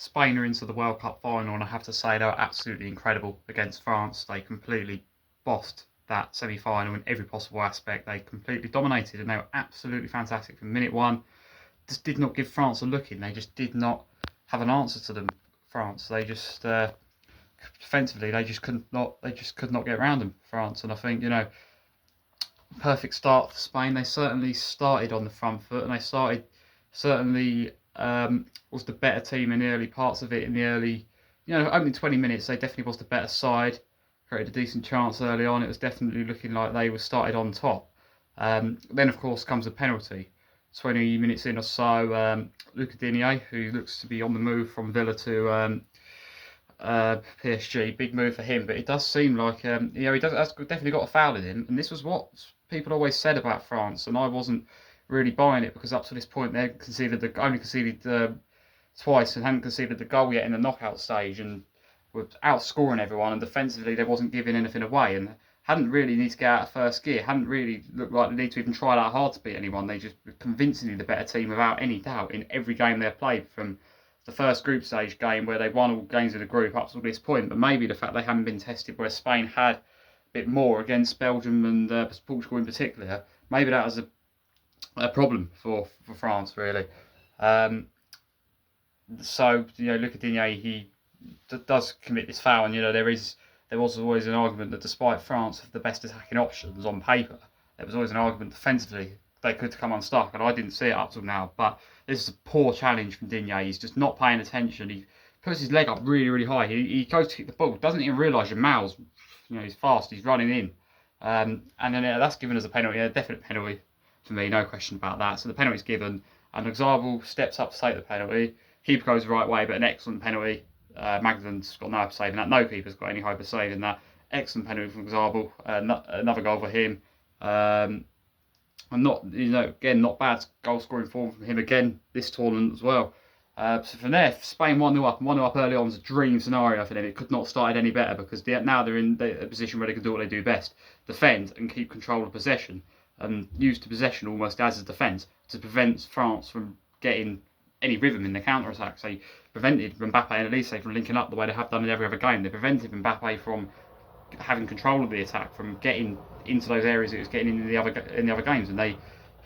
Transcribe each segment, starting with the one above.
Spain are into the World Cup final, and I have to say they were absolutely incredible against France. They completely bossed that semi-final in every possible aspect. They completely dominated, and they were absolutely fantastic from minute one. Just did not give France a look in. They just did not have an answer to them. France. They just defensively, they just could not. They just could not get around them. France, and I think perfect start for Spain. They certainly started on the front foot, and they started certainly was the better team in the early parts of it. In the early, opening 20 minutes, they definitely was the better side. Created a decent chance early on. It was definitely looking like they were started on top. Then, of course, comes a penalty. 20 minutes in or so, Luca Digne, who looks to be on the move from Villa to PSG, big move for him. But it does seem like he has definitely got a foul in him, and this was what people always said about France, and I wasn't really buying it because up to this point they only conceded twice and hadn't conceded the goal yet in the knockout stage, and were outscoring everyone, and defensively they wasn't giving anything away, and hadn't really need to get out of first gear, hadn't really looked like they need to even try that hard to beat anyone. They just were convincingly the better team without any doubt in every game they played, from the first group stage game where they won all games in the group up to this point. But maybe the fact they hadn't been tested, where Spain had a bit more against Belgium and Portugal in particular, maybe that was a problem for France really. So Luca Digne, he does commit this foul, and there was always an argument that despite France have the best attacking options on paper, there was always an argument defensively they could come unstuck, and I didn't see it up till now. But this is a poor challenge from Digne. He's just not paying attention. He puts his leg up really, really high. He goes to kick the ball, doesn't even realise Jamal's, he's fast, he's running in. And then that's given as a penalty, a definite penalty for me, no question about that. So the penalty's given, and Oyarzabal steps up to take the penalty. Keeper goes the right way, but an excellent penalty. Magdalen's got no hope of saving that. No keeper's got any hope of saving that. Excellent penalty from Oyarzabal. Another goal for him. And not bad goal scoring form from him again this tournament as well. So from there, Spain 1-0 up, and 1-0 up early on was a dream scenario for them. It could not have started any better because now they're in a position where they can do what they do best: defend and keep control of possession, and use the possession almost as a defence to prevent France from getting any rhythm in the counter-attacks. They prevented Mbappe and Elise from linking up the way they have done in every other game. They prevented Mbappe from having control of the attack, from getting into those areas it was getting in the other games. And they,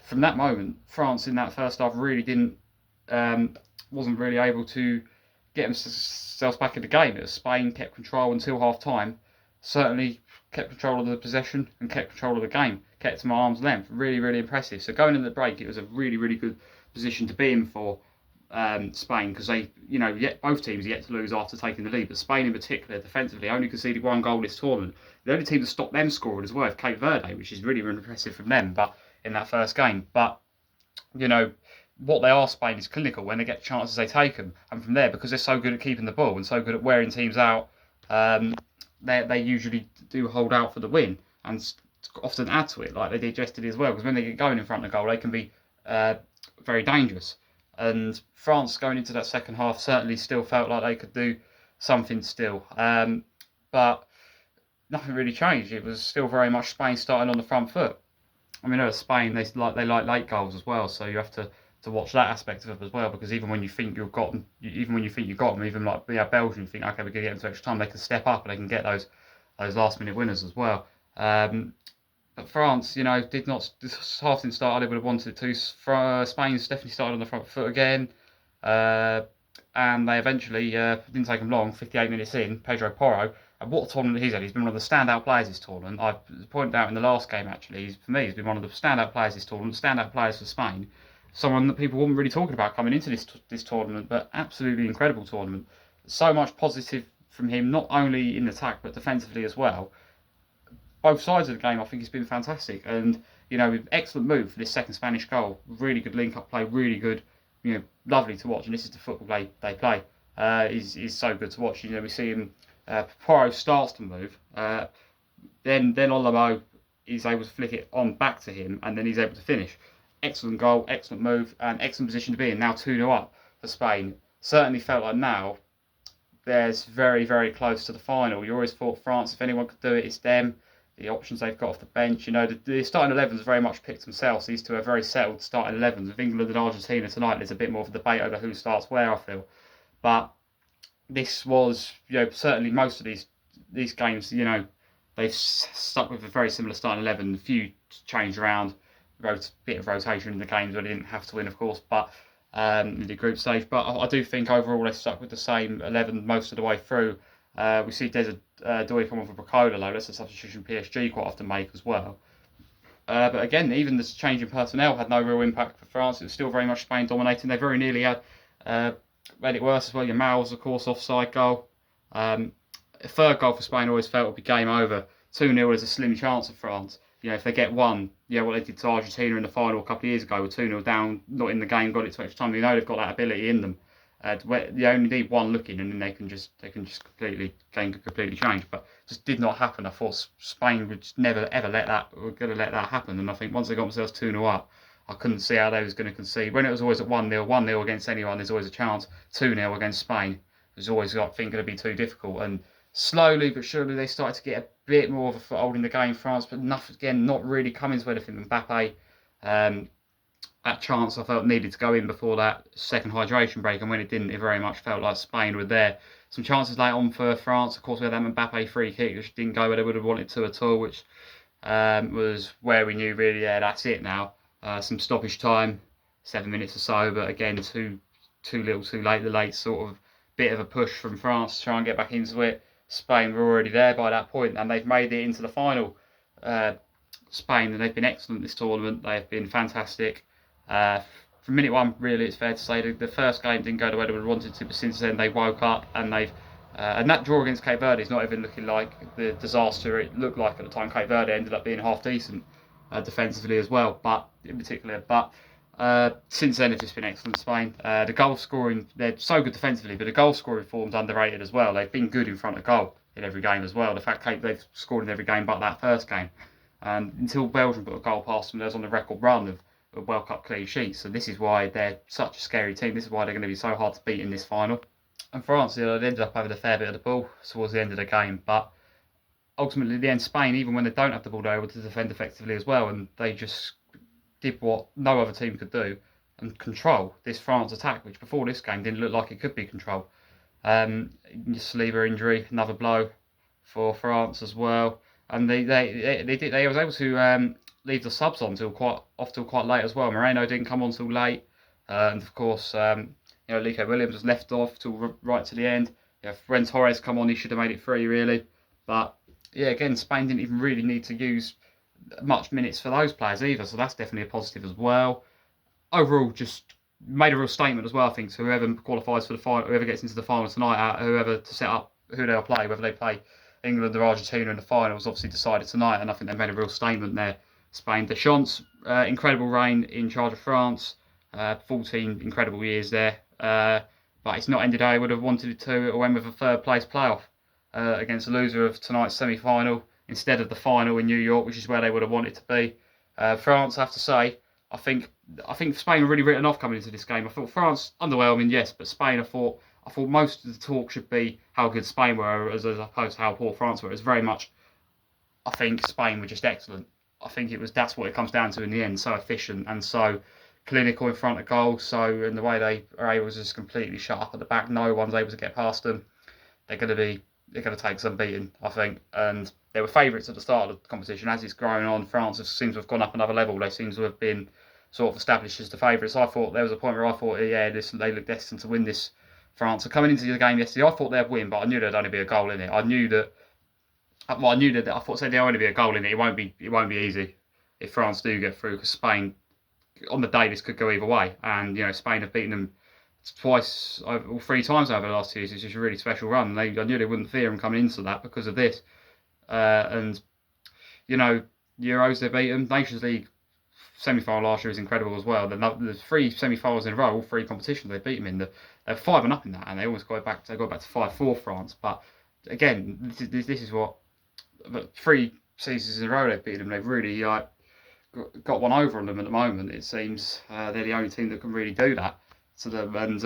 from that moment, France in that first half really wasn't really able to get themselves back in the game. It was Spain kept control until half time, certainly kept control of the possession and kept control of the game, kept them at arm's length. Really, really impressive. So going into the break, it was a really, really good position to be in for Spain, because both teams are yet to lose after taking the lead, but Spain in particular defensively only conceded one goal this tournament. The only team that stopped them scoring as well is Cape Verde, which is really, really impressive from them. But in that first game, but what they are, Spain, is clinical when they get chances, they take them, and from there, because they're so good at keeping the ball and so good at wearing teams out, they usually do hold out for the win and often add to it, like they did yesterday as well. Because when they get going in front of the goal, they can be very dangerous. And France going into that second half certainly still felt like they could do something still, but nothing really changed. It was still very much Spain starting on the front foot. I mean, Spain, they like late goals as well, so you have to watch that aspect of it as well. Because even when you think you've got them, even like Belgium, you think okay, we're going to get into extra time, they can step up and they can get those last minute winners as well. But France, did not. This half didn't start. They would have wanted to. Spain's definitely started on the front foot again, and they eventually didn't take them long. 58 minutes in, Pedro Porro. And what a tournament he's had! He's been one of the standout players this tournament. I pointed out in the last game actually. For me, he's been one of the standout players this tournament. Standout players for Spain. Someone that people weren't really talking about coming into this tournament, but absolutely incredible tournament. So much positive from him, not only in attack but defensively as well. Both sides of the game, I think, has been fantastic, and excellent move for this second Spanish goal. Really good link-up play, really good, lovely to watch. And this is the football they play. Is so good to watch. We see him. Porro starts to move, then Olamo is able to flick it on back to him, and then he's able to finish. Excellent goal, excellent move, and excellent position to be in. Now 2-0 up for Spain. Certainly felt like now there's very, very close to the final. You always thought France, if anyone could do it, it's them. The options they've got off the bench, the starting 11s very much picked themselves. These two are very settled starting 11s. With England and Argentina tonight, there's a bit more of a debate over who starts where, I feel. But this was, certainly most of these games, they've stuck with a very similar starting 11. A few changed around, bit of rotation in the games where they didn't have to win, of course, but in the group stage. But I do think overall they stuck with the same 11 most of the way through. We see Desert Doué come off for Bracola, though. That's a substitution PSG quite often make as well. But again, even this change in personnel had no real impact for France. It was still very much Spain dominating. They very nearly had made it worse as well. Yamal's, of course, offside goal. A third goal for Spain always felt would be game over. 2-0 is a slim chance of France. If they get one, what they did to Argentina in the final a couple of years ago with 2-0 down, not in the game, got it to extra time. They've got that ability in them. They only need one looking, and then they can just completely change. But just did not happen. I thought Spain would never ever let that happen. And I think once they got themselves 2-0 up, I couldn't see how they was going to concede. When it was always at 1-0, 1-0 against anyone, there's always a chance. 2-0 against Spain, there's always going to be too difficult. And slowly but surely they started to get a bit more of a foothold in the game, France, but not really coming to anything. Mbappe, that chance I felt needed to go in before that second hydration break, and when it didn't, it very much felt like Spain were there. Some chances late on for France. Of course, we had that Mbappe free kick, which didn't go where they would have wanted to at all, which was where we knew really, that's it now. Some stoppage time, 7 minutes or so, but again, too little, too late. The late sort of bit of a push from France to try and get back into it. Spain were already there by that point, and they've made it into the final. Spain, and they've been excellent this tournament. They've been fantastic. From minute one, really, it's fair to say the first game didn't go the way they would have wanted to, but since then they woke up and and that draw against Cape Verde is not even looking like the disaster it looked like at the time. Cape Verde ended up being half decent defensively as well, but since then it's just been excellent. Spain, the goal scoring, they're so good defensively, but the goal scoring form's underrated as well. They've been good in front of goal in every game as well. The fact they've scored in every game but that first game, and until Belgium put a goal past them, they was on the record run of World Cup clean sheets. So this is why they're such a scary team. This is why they're going to be so hard to beat in this final. And France, they ended up having a fair bit of the ball towards the end of the game, but ultimately, at the end, Spain, even when they don't have the ball, they're able to defend effectively as well, and they just did what no other team could do and control this France attack, which before this game didn't look like it could be controlled. Saliba injury, another blow for France as well, and they was able to leave the subs on till quite late as well. Moreno didn't come on till late, and of course, Nico Williams was left off till right to the end. When Torres come on, he should have made it 3 really, but again, Spain didn't even really need to use much minutes for those players either, so that's definitely a positive as well. Overall, just made a real statement as well, I think, to whoever qualifies for the final, whoever gets into the final tonight, whoever to set up who they'll play, whether they play England or Argentina in the finals, obviously decided tonight, and I think they made a real statement there. Spain, Deschamps, incredible reign in charge of France, 14 incredible years there, but it's not ended how he would have wanted it to. It went with a third place playoff against the loser of tonight's semi-final instead of the final in New York, which is where they would have wanted to be. France, I have to say, I think Spain were really written off coming into this game. I thought France underwhelming, yes, but Spain, I thought most of the talk should be how good Spain were as opposed to how poor France were. It's very much, I think Spain were just excellent. I think that's what it comes down to in the end. So efficient and so clinical in front of goal. And the way they are able to just completely shut up at the back, no one's able to get past them. They're going to take some beating, I think. And they were favourites at the start of the competition. As it's growing on, France seems to have gone up another level. They seem to have been sort of established as the favourites. I thought there was a point where I thought, they look destined to win this. France. So coming into the game yesterday, I thought they'd win, but I knew there'd only be a goal in it. I thought there'd only be a goal in it. It won't be easy if France do get through, because Spain, on the day, this could go either way. And Spain have beaten them twice, or 3 times over the last 2 years. It's just a really special run. I knew they wouldn't fear them coming into that because of this. And Euros they beat them. Nations League semi-final last year is incredible as well. The 3 semi-finals in a row, all 3 competitions they beat them in. They're 5-0 in that, and they almost got back to 5-4 France. But again, this is what 3 seasons in a row they've beaten them. They've really got one over on them at the moment. It seems they're the only team that can really do that to them. And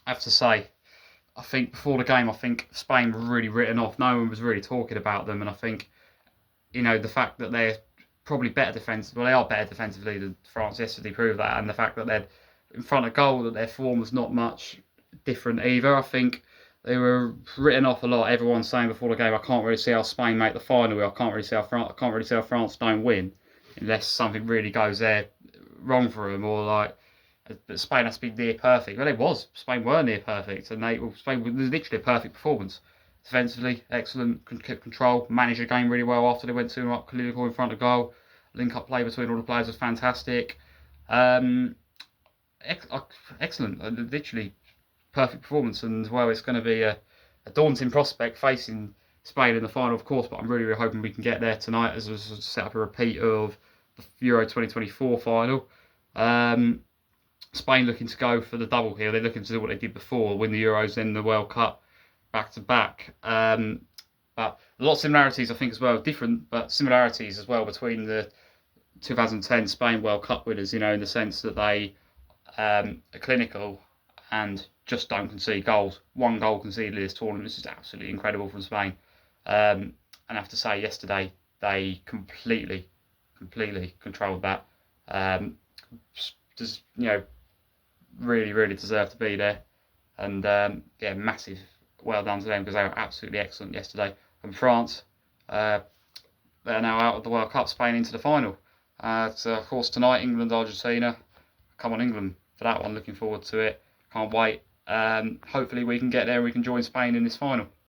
I have to say, I think before the game, I think Spain were really written off. No one was really talking about them, and I think the fact that they're probably better defensively. Well, they are better defensively than France yesterday proved that, and the fact that they're in front of goal, that their form was not much different either. I think they were written off a lot. Everyone's saying before the game, I can't really see how Spain make the final. I can't really see how France don't win, unless something really goes there wrong for them, or like. But Spain has to be near perfect. Well, it was. Spain were near perfect, and Spain was literally a perfect performance. Defensively, excellent control, managed the game really well after they went 2-up, clinical in front of goal. Link-up play between all the players was fantastic. Excellent, literally perfect performance, and well, it's going to be a daunting prospect facing Spain in the final, of course. But I'm really, really hoping we can get there tonight, as we set up a repeat of the Euro 2024 final. Spain looking to go for the double here. They're looking to do what they did before, win the Euros, then the World Cup, back to back. But a lot of similarities, I think, as well. Different, but similarities as well between the 2010 Spain World Cup winners. In the sense that they are clinical and just don't concede goals. 1 goal conceded in this tournament. This is absolutely incredible from Spain. And I have to say, yesterday they completely controlled that. Just really, really deserve to be there. And massive well done to them, because they were absolutely excellent yesterday. And France, they're now out of the World Cup, Spain into the final. So of course tonight, England, Argentina. Come on, England, for that one. Looking forward to it. Can't wait. Hopefully we can get there and we can join Spain in this final.